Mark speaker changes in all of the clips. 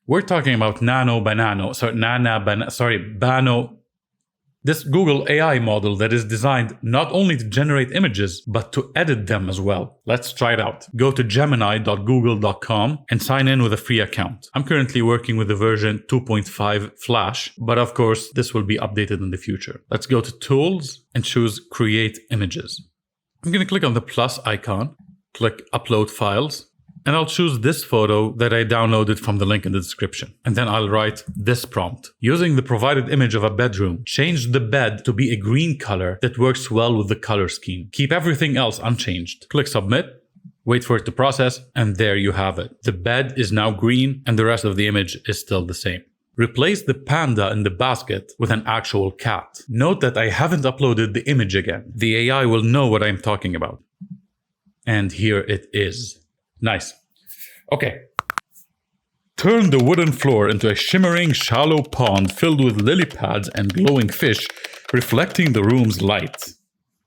Speaker 1: We're talking about Nano Banana, Bano. This Google AI model that is designed not only to generate images, but to edit them as well. Let's try it out. Go to gemini.google.com and sign in with a free account. I'm currently working with the version 2.5 Flash, but of course, this will be updated in the future. Let's go to Tools and choose Create Images. I'm going to click on the plus icon, click Upload Files, and I'll choose this photo that I downloaded from the link in the description. And then I'll write this prompt. Using the provided image of a bedroom, change the bed to be a green color that works well with the color scheme. Keep everything else unchanged. Click Submit, wait for it to process, and there you have it. The bed is now green and the rest of the image is still the same. Replace the panda in the basket with an actual cat. Note that I haven't uploaded the image again. The AI will know what I'm talking about. And here it is. Nice. Okay. Turn the wooden floor into a shimmering, shallow pond filled with lily pads and glowing fish, reflecting the room's light.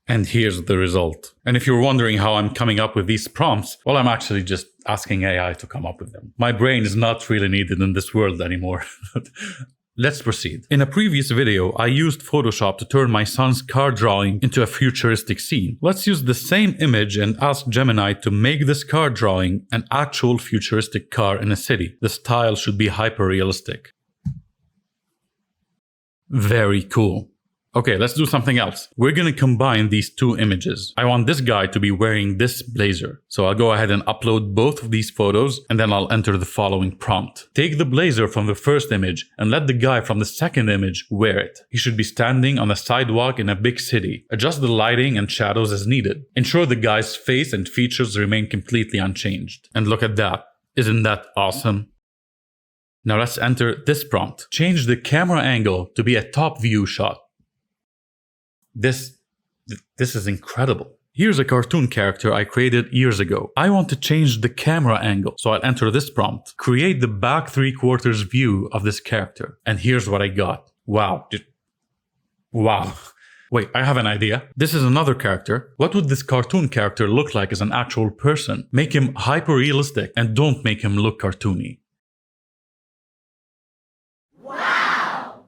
Speaker 1: And here's the result. And if you're wondering how I'm coming up with these prompts, well, I'm actually just asking AI to come up with them. My brain is not really needed in this world anymore. Let's proceed. In a previous video, I used Photoshop to turn my son's car drawing into a futuristic scene. Let's use the same image and ask Gemini to make this car drawing an actual futuristic car in a city. The style should be hyper-realistic. Very cool. Okay, let's do something else. We're going to combine these two images. I want this guy to be wearing this blazer. So I'll go ahead and upload both of these photos and then I'll enter the following prompt. Take the blazer from the first image and let the guy from the second image wear it. He should be standing on a sidewalk in a big city. Adjust the lighting and shadows as needed. Ensure the guy's face and features remain completely unchanged. And look at that. Isn't that awesome? Now let's enter this prompt. Change the camera angle to be a top view shot. This is incredible. Here's a cartoon character I created years ago. I want to change the camera angle, so I'll enter this prompt. Create the back 3/4 view of this character. And here's what I got. Wow. Wow. Wait, I have an idea. This is another character. What would this cartoon character look like as an actual person? Make him hyper-realistic and don't make him look cartoony.